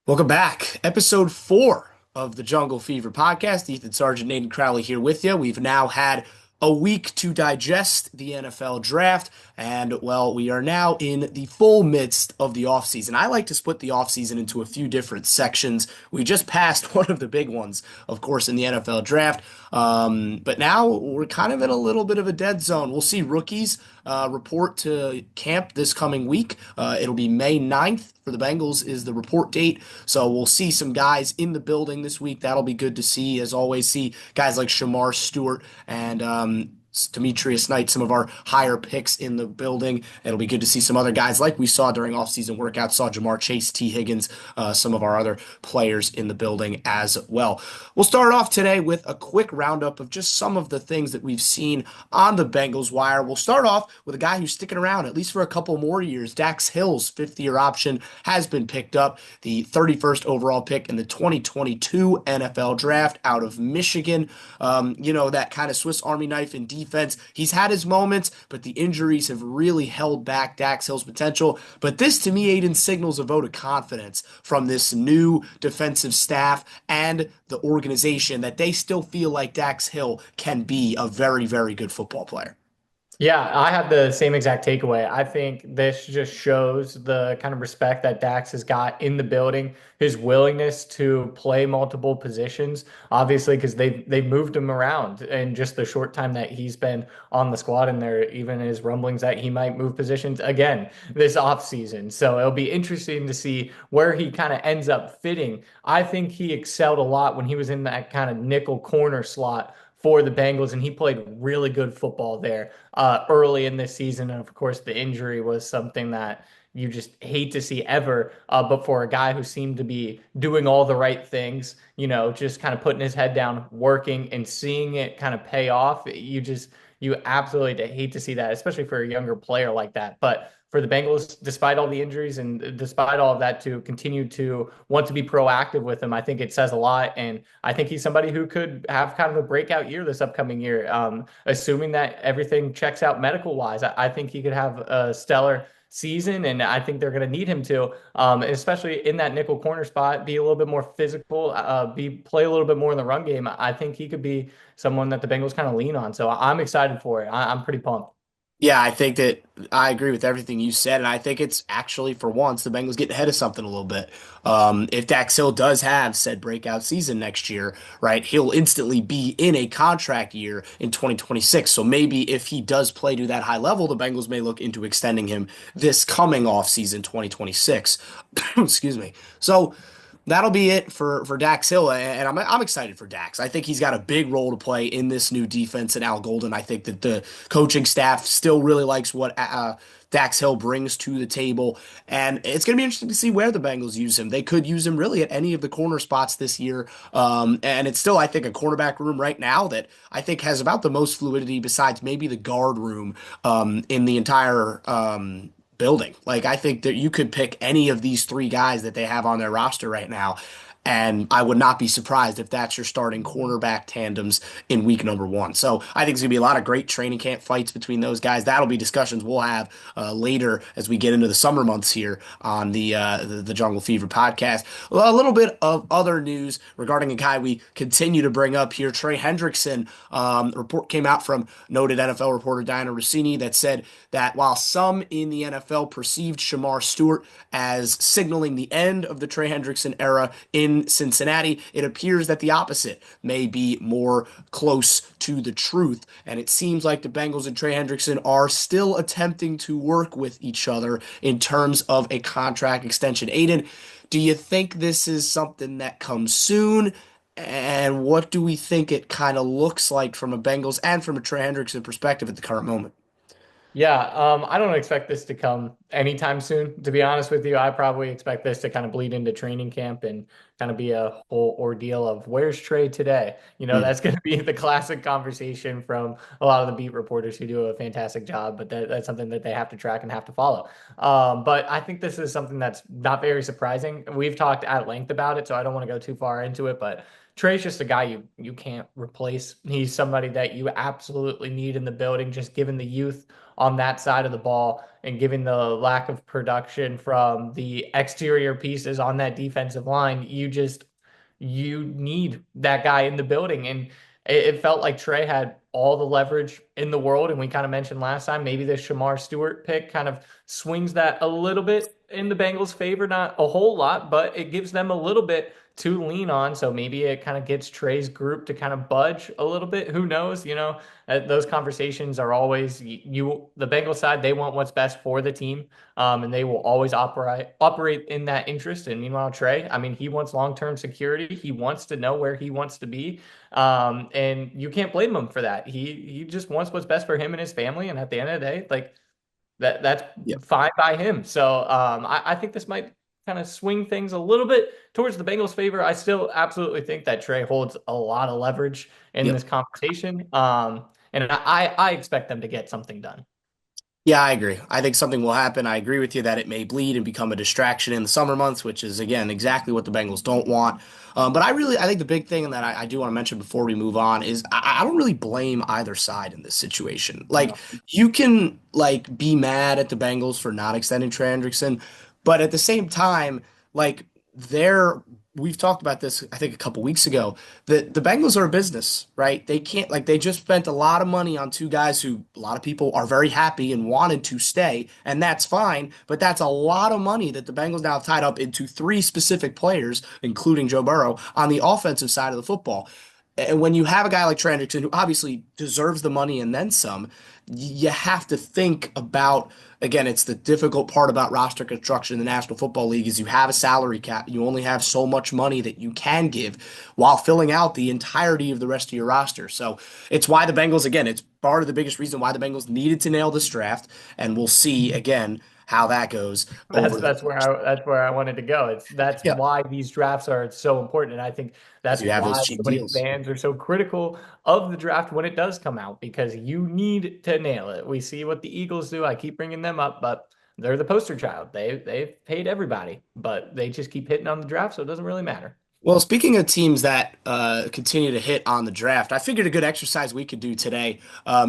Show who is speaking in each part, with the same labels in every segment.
Speaker 1: Welcome back. Episode 4 of the Jungle Fever podcast. Ethan Sargent, Nathan Crowley here with you. We've now had a week to digest the NFL draft, and well, we are now in the full midst of the offseason. I like to split the offseason into a few different sections. We just passed one of the big ones, of course, in the NFL draft. But now we're kind of in a little bit of a dead zone. We'll see rookies report to camp this coming week. It'll be May 9th for the Bengals is the report date. So we'll see some guys in the building this week. That'll be good to see. As always, see guys like Shamar Stewart and Demetrius Knight, some of our higher picks in the building. It'll be good to see some other guys like we saw during offseason workouts, saw Jamar Chase, T. Higgins, some of our other players in the building as well. We'll start off today with a quick roundup of just some of the things that we've seen on the Bengals wire. We'll start off with a guy who's sticking around at least for a couple more years. Dax Hill's fifth-year option has been picked up, the 31st overall pick in the 2022 NFL draft out of Michigan. That kind of Swiss Army knife in defense. He's had his moments, but the injuries have really held back Dax Hill's potential. But this, to me, Ayden, signals a vote of confidence from this new defensive staff and the organization that they still feel like Dax Hill can be a very, very good football player.
Speaker 2: Yeah, I have the same exact takeaway. I think this just shows the kind of respect that Dax has got in the building, his willingness to play multiple positions, obviously, because they've moved him around in just the short time that he's been on the squad, and there even is rumblings that he might move positions again this offseason. So it'll be interesting to see where he kind of ends up fitting. I think he excelled a lot when he was in that kind of nickel corner slot for the Bengals, and he played really good football there early in this season. And of course, the injury was something that you just hate to see ever. But for a guy who seemed to be doing all the right things, just kind of putting his head down, working and seeing it kind of pay off, you absolutely hate to see that, especially for a younger player like that. But for the Bengals, despite all the injuries and despite all of that, to continue to want to be proactive with him, I think it says a lot. And I think he's somebody who could have kind of a breakout year this upcoming year. Assuming that everything checks out medical wise, I think he could have a stellar season, and I think they're going to need him to, especially in that nickel corner spot, be a little bit more physical, play a little bit more in the run game. I think he could be someone that the Bengals kind of lean on. So I'm excited for it. I'm pretty pumped.
Speaker 1: Yeah, I think that I agree with everything you said, and I think it's actually for once the Bengals getting ahead of something a little bit. If Dax Hill does have said breakout season next year, right, he'll instantly be in a contract year in 2026. So maybe if he does play to that high level, the Bengals may look into extending him this coming off season 2026. Excuse me. So that'll be it for Dax Hill, and I'm excited for Dax. I think he's got a big role to play in this new defense in Al Golden. I think that the coaching staff still really likes what Dax Hill brings to the table, and it's going to be interesting to see where the Bengals use him. They could use him really at any of the corner spots this year, and it's still, I think, a cornerback room right now that I think has about the most fluidity besides maybe the guard room in the entire building. Like I think that you could pick any of these three guys that they have on their roster right now, and I would not be surprised if that's your starting cornerback tandems in week number one. So I think there's going to be a lot of great training camp fights between those guys. That'll be discussions we'll have later as we get into the summer months here on the Jungle Fever podcast. Well, a little bit of other news regarding a guy we continue to bring up here, Trey Hendrickson. A report came out from noted NFL reporter Diana Rossini that said that while some in the NFL perceived Shamar Stewart as signaling the end of the Trey Hendrickson era in Cincinnati, it appears that the opposite may be more close to the truth. And it seems like the Bengals and Trey Hendrickson are still attempting to work with each other in terms of a contract extension. Ayden, do you think this is something that comes soon? And what do we think it kind of looks like from a Bengals and from a Trey Hendrickson perspective at the current moment?
Speaker 2: Yeah, I don't expect this to come anytime soon. To be honest with you, I probably expect this to kind of bleed into training camp and kind of be a whole ordeal of where's Trey today?
Speaker 1: Hmm.
Speaker 2: That's going to be the classic conversation from a lot of the beat reporters who do a fantastic job, but that's something that they have to track and have to follow. But I think this is something that's not very surprising. We've talked at length about it, so I don't want to go too far into it, but Trey's just a guy you can't replace. He's somebody that you absolutely need in the building, just given the youth on that side of the ball. And given the lack of production from the exterior pieces on that defensive line, you need that guy in the building. And it felt like Trey had all the leverage in the world. And we kind of mentioned last time, maybe the Shamar Stewart pick kind of swings that a little bit in the Bengals' favor, not a whole lot, but it gives them a little bit to lean on. So maybe it kind of gets Trey's group to kind of budge a little bit. Who knows? Those conversations are always the Bengals side, they want what's best for the team. And they will always operate in that interest. And meanwhile, Trey, I mean, he wants long-term security. He wants to know where he wants to be. And you can't blame him for that. He just wants what's best for him and his family. And at the end of the day, like that's
Speaker 1: Yeah.
Speaker 2: fine by him. So I think this might kind of swing things a little bit towards the Bengals' favor. I still absolutely think that Trey holds a lot of leverage in
Speaker 1: Yep.
Speaker 2: this conversation. And I expect them to get something done.
Speaker 1: Yeah, I agree. I think something will happen. I agree with you that it may bleed and become a distraction in the summer months, which is again exactly what the Bengals don't want. But I think the big thing that I do want to mention before we move on is I don't really blame either side in this situation. Like
Speaker 2: No.
Speaker 1: you can like be mad at the Bengals for not extending Trey Hendrickson, but at the same time, like they're we've talked about this I think a couple weeks ago. The Bengals are a business, right? They can't like they just spent a lot of money on two guys who a lot of people are very happy and wanted to stay, and that's fine, but that's a lot of money that the Bengals now have tied up into three specific players, including Joe Burrow, on the offensive side of the football. And when you have a guy like Trey Hendrickson, who obviously deserves the money and then some, you have to think about, again, it's the difficult part about roster construction in the National Football League is you have a salary cap. You only have so much money that you can give while filling out the entirety of the rest of your roster. So it's why the Bengals, again, it's part of the biggest reason why the Bengals needed to nail this draft. And we'll see, again, how that goes
Speaker 2: That's
Speaker 1: over the
Speaker 2: that's where
Speaker 1: course.
Speaker 2: I wanted to go. That's
Speaker 1: Yeah,
Speaker 2: why these drafts are so important, and I think
Speaker 1: because
Speaker 2: that's
Speaker 1: you have those
Speaker 2: why
Speaker 1: cheap
Speaker 2: so many
Speaker 1: deals.
Speaker 2: fans are so critical of the draft when it does come out because you need to nail it. We see what the Eagles do. I keep bringing them up, but they're the poster child. They've paid everybody, but they just keep hitting on the draft, so it doesn't really matter.
Speaker 1: Well, speaking of teams that continue to hit on the draft, I figured a good exercise we could do today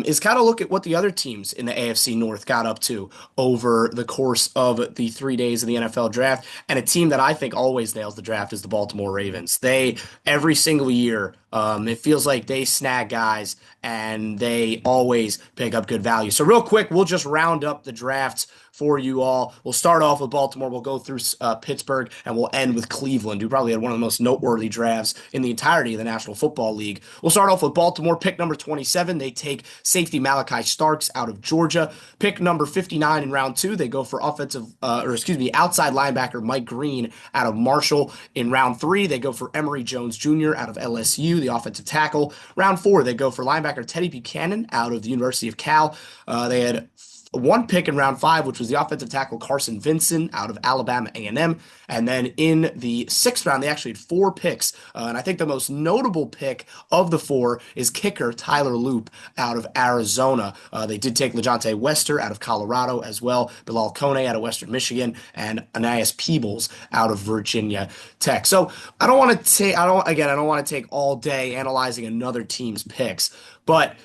Speaker 1: is kind of look at what the other teams in the AFC North got up to over the course of the 3 days of the NFL draft. And a team that I think always nails the draft is the Baltimore Ravens. They, every single year, it feels like they snag guys and they always pick up good value. So, real quick, we'll just round up the drafts for you all. We'll start off with Baltimore. We'll go through Pittsburgh, and we'll end with Cleveland, who probably had one of the most noteworthy drafts in the entirety of the National Football League. We'll start off with Baltimore. Pick number 27, they take safety Malachi Starks out of Georgia. Pick number 59 in round two, they go for outside linebacker Mike Green out of Marshall. In round three, they go for Emory Jones Jr. out of LSU, the offensive tackle. Round four, they go for linebacker Teddy Buchanan out of the University of Cal. They had one pick in round five, which was the offensive tackle Carson Vinson out of Alabama A&M. And then in the sixth round, they actually had four picks. And I think the most notable pick of the four is kicker Tyler Loop out of Arizona. They did take LeJontay Wester out of Colorado as well, Bilal Kone out of Western Michigan, and Anais Peebles out of Virginia Tech. So I don't want to take all day analyzing another team's picks, but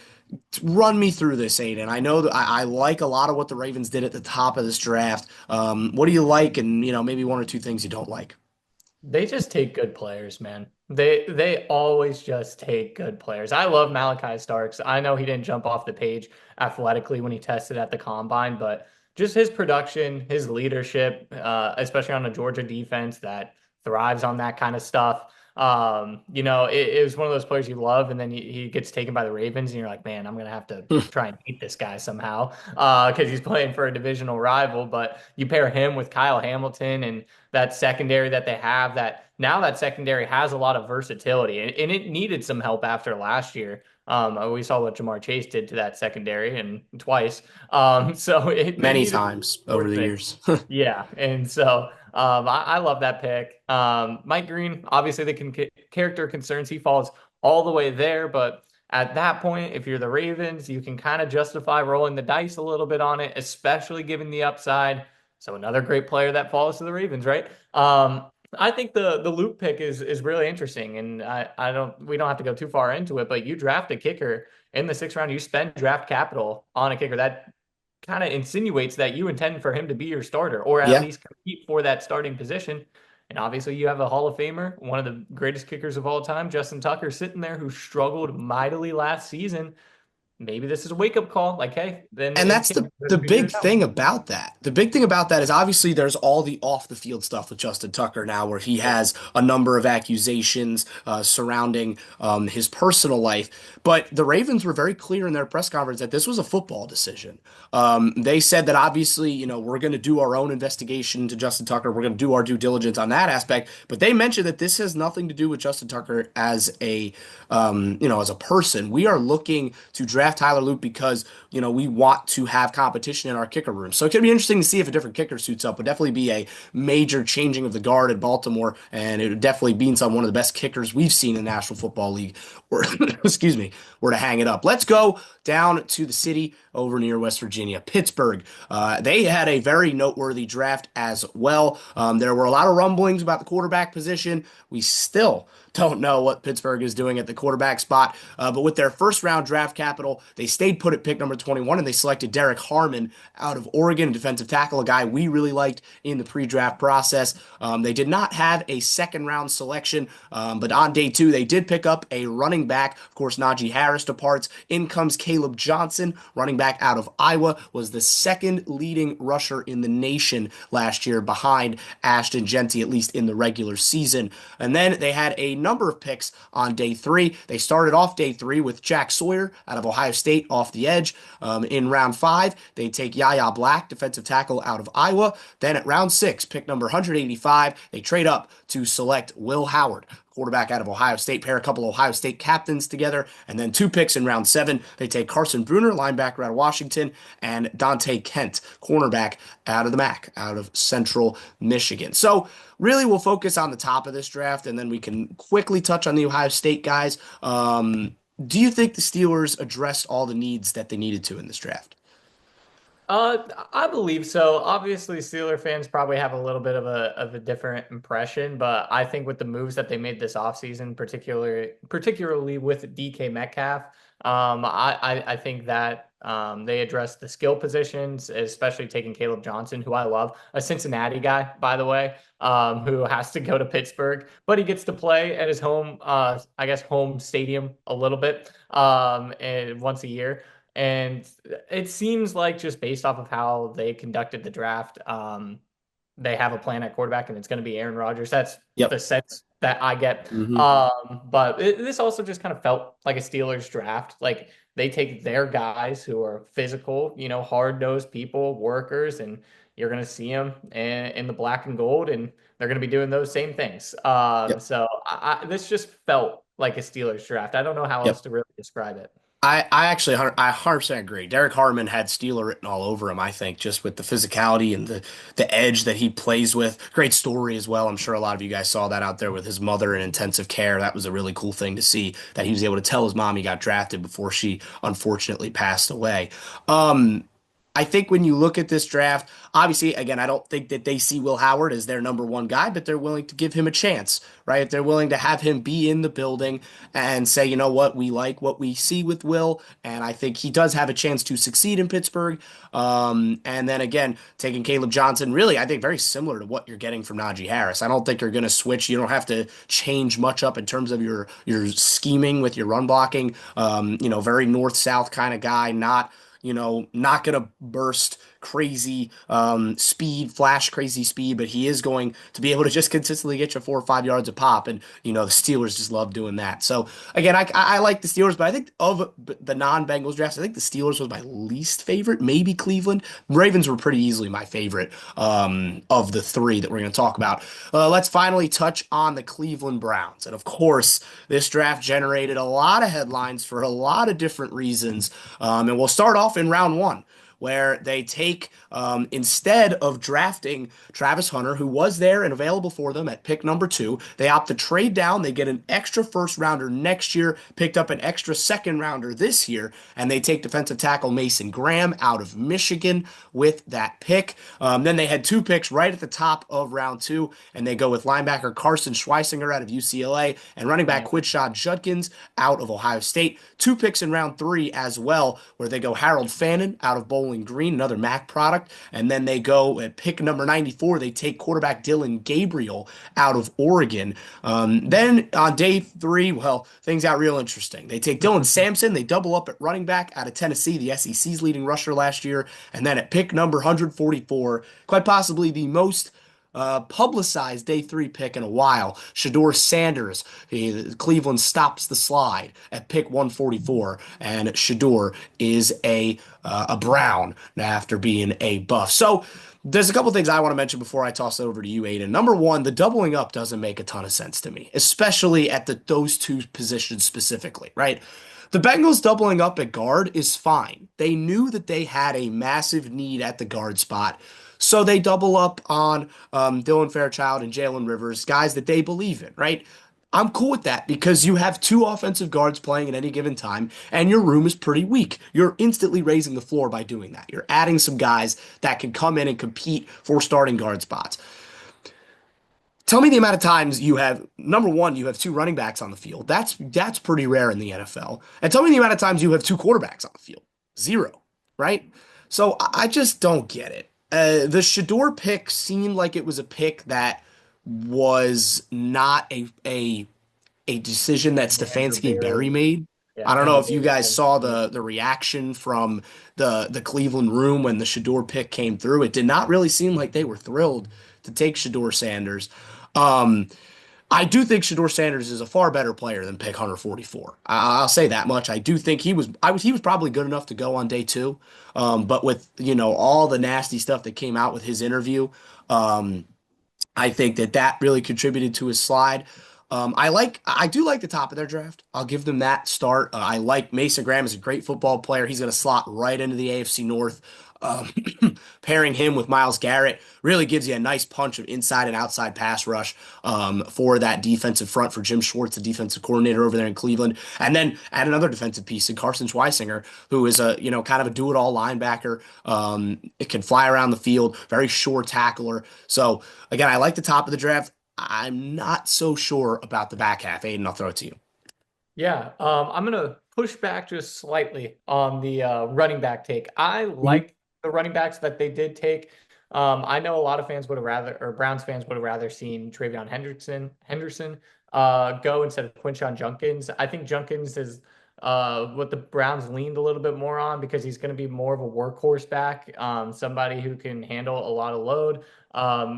Speaker 1: run me through this, Aiden. I know that I like a lot of what the Ravens did at the top of this draft. What do you like, and maybe one or two things you don't like?
Speaker 2: They just take good players, man. They always just take good players. I love Malachi Starks. I know he didn't jump off the page athletically when he tested at the combine, but just his production, his leadership, especially on a Georgia defense that thrives on that kind of stuff. It was one of those players you love, and then he gets taken by the Ravens, and you're like, man, I'm gonna have to try and beat this guy somehow, because he's playing for a divisional rival. But you pair him with Kyle Hamilton and that secondary that they have that now that secondary has a lot of versatility and it needed some help after last year. We saw what Jamar Chase did to that secondary and twice. So they
Speaker 1: Many
Speaker 2: needed
Speaker 1: times over
Speaker 2: fourth
Speaker 1: the
Speaker 2: pick.
Speaker 1: years.
Speaker 2: Yeah. And so I love that pick. Mike Green, obviously the character concerns, he falls all the way there, but at that point, if you're the Ravens, you can kind of justify rolling the dice a little bit on it, especially given the upside. So another great player that falls to the Ravens, right? I think the loop pick is really interesting, and I don't we don't have to go too far into it, but you draft a kicker in the sixth round, you spend draft capital on a kicker that kind of insinuates that you intend for him to be your starter or at
Speaker 1: Yeah.
Speaker 2: least compete for that starting position. And obviously, you have a Hall of Famer, one of the greatest kickers of all time, Justin Tucker, sitting there who struggled mightily last season. Maybe this is a wake up call. Like, hey, then
Speaker 1: And
Speaker 2: it
Speaker 1: that's
Speaker 2: can't be
Speaker 1: the
Speaker 2: good and figure
Speaker 1: big
Speaker 2: it out.
Speaker 1: thing about that. The big thing about that is obviously there's all the off the field stuff with Justin Tucker now, where he
Speaker 2: Yeah.
Speaker 1: has a number of accusations surrounding his personal life. But the Ravens were very clear in their press conference that this was a football decision. They said that obviously, we're going to do our own investigation to Justin Tucker. We're going to do our due diligence on that aspect. But they mentioned that this has nothing to do with Justin Tucker as as a person. We are looking to draft Tyler Luke because we want to have competition in our kicker room. So it could be interesting to see if a different kicker suits up. Would definitely be a major changing of the guard at Baltimore, and it would definitely be on one of the best kickers we've seen in the National Football League. Or excuse me, were to hang it up. Let's go down to the city over near West Virginia, Pittsburgh. They had a very noteworthy draft as well. There were a lot of rumblings about the quarterback position. We still don't know what Pittsburgh is doing at the quarterback spot. But with their first round draft capital, they stayed put at pick number 21 and they selected Derek Harmon out of Oregon, a defensive tackle, a guy we really liked in the pre draft process. They did not have a second round selection, but on day two, they did pick up a running back. Of course, Najee Harris departs. In comes Caleb Johnson, running back out of Iowa, was the second leading rusher in the nation last year behind Ashton Genty, at least in the regular season. And then they had a number of picks on day three. They started off day three with Jack Sawyer out of Ohio State off the edge. In round five, they take Yaya Black, defensive tackle out of Iowa. Then at round six, pick number 185, they trade up to select Will Howard, quarterback out of Ohio State, pair a couple of Ohio State captains together, and then two picks in round seven. They take Carson Bruner, linebacker out of Washington, and Dante Kent, cornerback out of the MAC, out of Central Michigan. So really, we'll focus on the top of this draft, and then we can quickly touch on the Ohio State guys. Do you think the Steelers addressed all the needs that they needed to in this draft?
Speaker 2: I believe so. Obviously, Steeler fans probably have a little bit of a different impression, but I think with the moves that they made this offseason, particularly with DK Metcalf, I think that they addressed the skill positions, especially taking Caleb Johnson, who I love, a Cincinnati guy, by the way, who has to go to Pittsburgh, but he gets to play at his home, I guess, home stadium a little bit, and once a year. And it seems like just based off of how they conducted the draft, they have a plan at quarterback, and it's going to be Aaron Rodgers. That's the
Speaker 1: Yep.
Speaker 2: sense that I get.
Speaker 1: Hmm.
Speaker 2: But this also just kind of felt like a Steelers draft. Like they take their guys who are physical, hard-nosed people, workers, and you're going to see them in the black and gold, and they're going to be doing those same things.
Speaker 1: Yep.
Speaker 2: So this just felt like a Steelers draft. I don't know how else
Speaker 1: Yep.
Speaker 2: to really describe it.
Speaker 1: I actually 100% agree. Derek Harmon had Steeler written all over him, I think, just with the physicality and the edge that he plays with. Great story as well. I'm sure a lot of you guys saw that out there with his mother in intensive care. That was a really cool thing to see that he was able to tell his mom he got drafted before she unfortunately passed away. I think when you look at this draft, obviously, again, I don't think that they see Will Howard as their number one guy, but they're willing to give him a chance, right? They're willing to have him be in the building and say, you know what, we like what we see with Will, and I think he does have a chance to succeed in Pittsburgh. And then again, taking Caleb Johnson, really, I think very similar to what you're getting from Najee Harris. I don't think you're going to switch. You don't have to change much up in terms of your scheming with your run blocking. Very north-south kind of guy, not going to burst crazy speed, flash crazy speed, but he is going to be able to just consistently get you 4 or 5 yards a pop. And, the Steelers just love doing that. So, again, I like the Steelers, but I think of the non-Bengals drafts, I think the Steelers was my least favorite, maybe Cleveland. Ravens were pretty easily my favorite of the three that we're going to talk about. Let's finally touch on the Cleveland Browns. And, of course, this draft generated a lot of headlines for a lot of different reasons. And we'll start off in round one, where they take, instead of drafting Travis Hunter, who was there and available for them at pick number two, they opt to trade down. They get an extra first rounder next year, picked up an extra second rounder this year, and they take defensive tackle Mason Graham out of Michigan with that pick. Then they had two picks right at the top of round two, and they go with linebacker Carson Schweisinger out of UCLA and running back
Speaker 2: Yeah.
Speaker 1: Quidshad Judkins out of Ohio State. Two picks in round three as well, where they go Harold Fannin out of Bowling Bowling Green, another MAC product. And then they go at pick number 94, they take quarterback Dylan Gabriel out of Oregon. Then on day three, well, things got real interesting. They take Dylan Sampson, they double up at running back out of Tennessee, the SEC's leading rusher last year. And then at pick number 144, quite possibly the most publicized day three pick in a while. Shador Sanders, Cleveland stops the slide at pick 144, and Shador is a Brown after being a Buff. So there's a couple things I want to mention before I toss it over to you, Ayden. Number one, the doubling up doesn't make a ton of sense to me, especially at those two positions specifically, right? The Bengals doubling up at guard is fine. They knew that they had a massive need at the guard spot. So they double up on Dylan Fairchild and Jalen Rivers, guys that they believe in, right? I'm cool with that because you have two offensive guards playing at any given time, and your room is pretty weak. You're instantly raising the floor by doing that. You're adding some guys that can come in and compete for starting guard spots. Tell me the amount of times you have, number one, you have two running backs on the field. That's pretty rare in the NFL. And tell me the amount of times you have two quarterbacks on the field. Zero, right? So I just don't get it. The Shador pick seemed like it was a pick that was not a decision that
Speaker 2: Fans were
Speaker 1: Stefanski and Barry
Speaker 2: very,
Speaker 1: made.
Speaker 2: yeah,
Speaker 1: I don't
Speaker 2: fans
Speaker 1: know
Speaker 2: were
Speaker 1: if you
Speaker 2: very
Speaker 1: guys
Speaker 2: against
Speaker 1: saw
Speaker 2: it.
Speaker 1: the reaction from the Cleveland room when the Shador pick came through. It did not really seem like they were thrilled to take Shador Sanders. Um, I do think Shador Sanders is a far better player than pick 144. I'll say that much. I do think he was probably good enough to go on day two. But with all the nasty stuff that came out with his interview, um, I think that really contributed to his slide. I do like the top of their draft. I'll give them that start. I like Mason Graham is a great football player. He's going to slot right into the AFC North. Um, Pairing him with Myles Garrett really gives you a nice punch of inside and outside pass rush for that defensive front for Jim Schwartz, the defensive coordinator over there in Cleveland. And then add another defensive piece in Carson Schweisinger, who is a kind of a do-it-all linebacker. It can fly around the field, very sure tackler. So again, I like the top of the draft. I'm not so sure about the back half. Ayden, I'll throw it to you.
Speaker 2: Yeah, I'm gonna push back just slightly on the running back take. I
Speaker 1: Mhm.
Speaker 2: like the running backs that they did take. I know a lot of fans would have rather, or Browns fans would have rather seen Travion Henderson go instead of Quinshon Junkins. I think Junkins is what the Browns leaned a little bit more on because he's going to be more of a workhorse back, somebody who can handle a lot of load.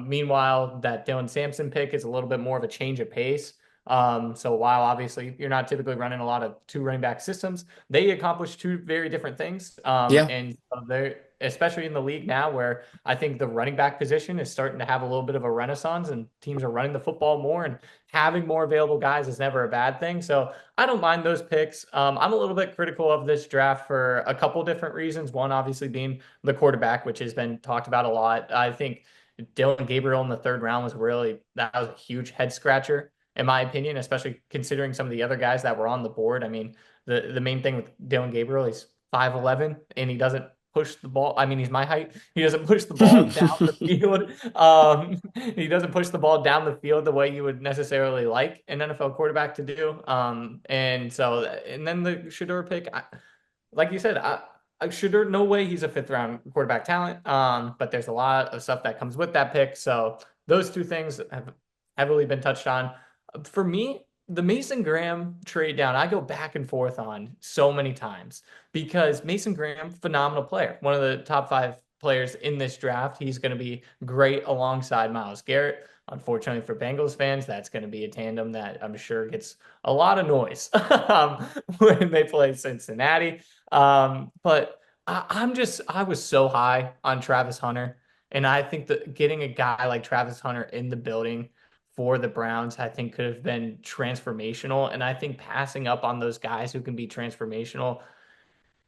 Speaker 2: Meanwhile, that Dylan Sampson pick is a little bit more of a change of pace. So while obviously you're not typically running a lot of two running back systems, they accomplish two very different things.
Speaker 1: Yeah.
Speaker 2: And they're especially in the league now where I think the running back position is starting to have a little bit of a renaissance and teams are running the football more and having more available guys is never a bad thing. So I don't mind those picks. I'm a little bit critical of this draft for a couple different reasons. One, obviously being the quarterback, which has been talked about a lot. I think Dylan Gabriel in the third round that was a huge head scratcher in my opinion, especially considering some of the other guys that were on the board. I mean, the main thing with Dylan Gabriel, he's 5'11", and he doesn't push the ball. I mean, he's my height. He doesn't push the ball down the field. He doesn't push the ball down the field the way you would necessarily like an NFL quarterback to do. And then the Shador pick, like you said, I Shador, no way he's a fifth round quarterback talent. But there's a lot of stuff that comes with that pick. So those two things have heavily been touched on. For me, the Mason Graham trade down, I go back and forth on so many times because Mason Graham, phenomenal player, one of the top five players in this draft. He's going to be great alongside Myles Garrett. Unfortunately for Bengals fans, that's going to be a tandem that I'm sure gets a lot of noise when they play Cincinnati. But I was so high on Travis Hunter. And I think that getting a guy like Travis Hunter in the building for the Browns, I think could have been transformational. And I think passing up on those guys who can be transformational,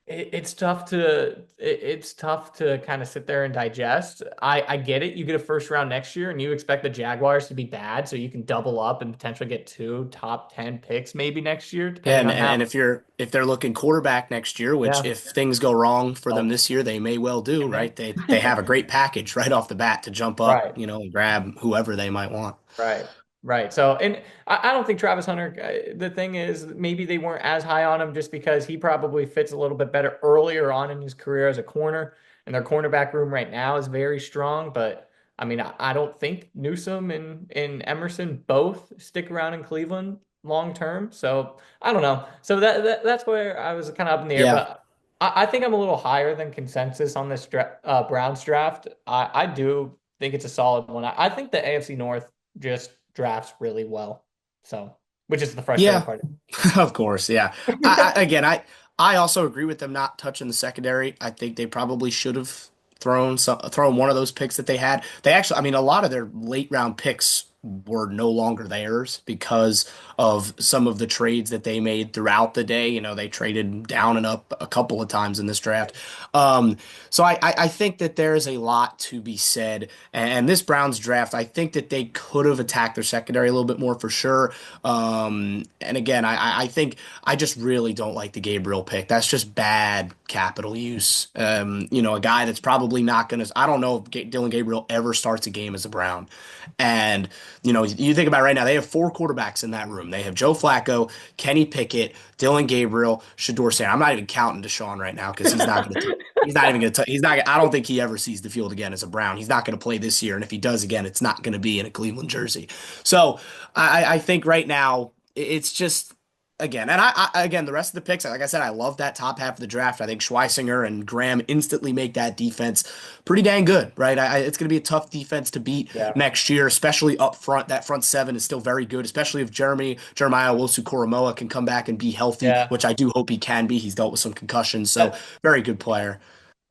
Speaker 2: it's tough to kind of sit there and digest. I get it. You get a first round next year and you expect the Jaguars to be bad, so you can double up and potentially get two top 10 picks maybe next year,
Speaker 1: Yeah,
Speaker 2: depending
Speaker 1: and,
Speaker 2: on how.
Speaker 1: and if they're looking quarterback next year, which
Speaker 2: Yeah.
Speaker 1: if things go wrong for them
Speaker 2: Oh,
Speaker 1: this year, they may well do,
Speaker 2: and
Speaker 1: right? They have a great package right off the bat to jump up,
Speaker 2: right.
Speaker 1: and grab whoever they might want.
Speaker 2: Right. Right. So, and I don't think Travis Hunter, the thing is, maybe they weren't as high on him just because he probably fits a little bit better earlier on in his career as a corner. and their cornerback room right now is very strong. But I mean, I don't think Newsome and Emerson both stick around in Cleveland long term. So I don't know. So that's where I was kind of up in the air.
Speaker 1: Yeah.
Speaker 2: But I think I'm a little higher than consensus on this Browns draft. I do think it's a solid one. I think the AFC North just drafts really well. So, which is the frustrating
Speaker 1: Yeah,
Speaker 2: part.
Speaker 1: of course. Yeah. I also agree with them not touching the secondary. I think they probably should have thrown one of those picks that they had. They actually, I mean, a lot of their late round picks were no longer theirs because of some of the trades that they made throughout the day. You know, they traded down and up a couple of times in this draft. Um, so I think that there is a lot to be said. And this Browns draft, I think that they could have attacked their secondary a little bit more for sure. And again, I think I just really don't like the Gabriel pick. That's just bad capital use. You know, a guy that's probably not going to, I don't know if Dylan Gabriel ever starts a game as a Brown. And, you know, you think about it right now, they have four quarterbacks in that room. They have Joe Flacco, Kenny Pickett, Dylan Gabriel, Shador Sanders. I'm not even counting Deshaun right now because he's not going to. He's not even going to. He's not. I don't think he ever sees the field again as a Brown. He's not going to play this year, and if he does again, it's not going to be in a Cleveland jersey. So I think right now it's just again, and again the rest of the picks. Like I said, I love that top half of the draft. I think Schweisinger and Graham instantly make that defense pretty dang good, right? It's going to be a tough defense to beat
Speaker 2: Yeah.
Speaker 1: next year, especially up front. That front seven is still very good, especially if Jeremiah Owusu-Koramoah can come back and be healthy,
Speaker 2: Yeah.
Speaker 1: which I do hope he can be. He's dealt with some concussions, so very good player.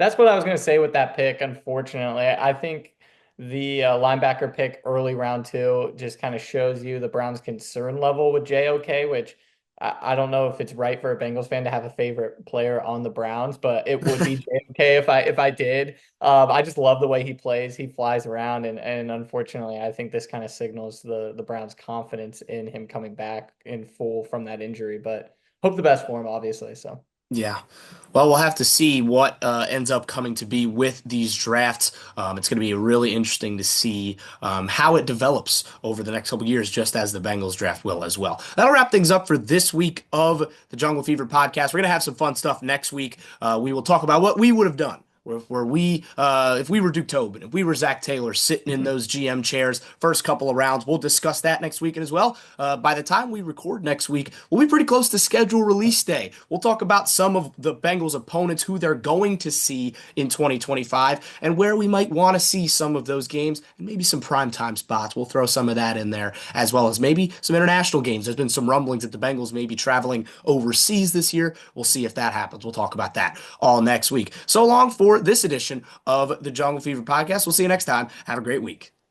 Speaker 2: That's what I was going to say with that pick, unfortunately. I think the linebacker pick early round two just kind of shows you the Browns' concern level with JOK, which I don't know if it's right for a Bengals fan to have a favorite player on the Browns, but it would be JOK if I did. I just love the way he plays. He flies around, and unfortunately, I think this kind of signals the Browns' confidence in him coming back in full from that injury. But hope the best for him, obviously. So.
Speaker 1: Yeah. Well, we'll have to see what ends up coming to be with these drafts. It's going to be really interesting to see how it develops over the next couple of years, just as the Bengals draft will as well. That'll wrap things up for this week of the Jungle Fever podcast. We're going to have some fun stuff next week. We will talk about what we would have done. If we were Duke Tobin, if we were Zach Taylor sitting in those GM chairs, first couple of rounds, we'll discuss that next week as well. By the time we record next week, we'll be pretty close to schedule release day. We'll talk about some of the Bengals opponents, who they're going to see in 2025, and where we might want to see some of those games, and maybe some primetime spots. We'll throw some of that in there, as well as maybe some international games. There's been some rumblings that the Bengals may be traveling overseas this year. We'll see if that happens. We'll talk about that all next week. So long for this edition of the Jungle Fever podcast. We'll see you next time. Have a great week.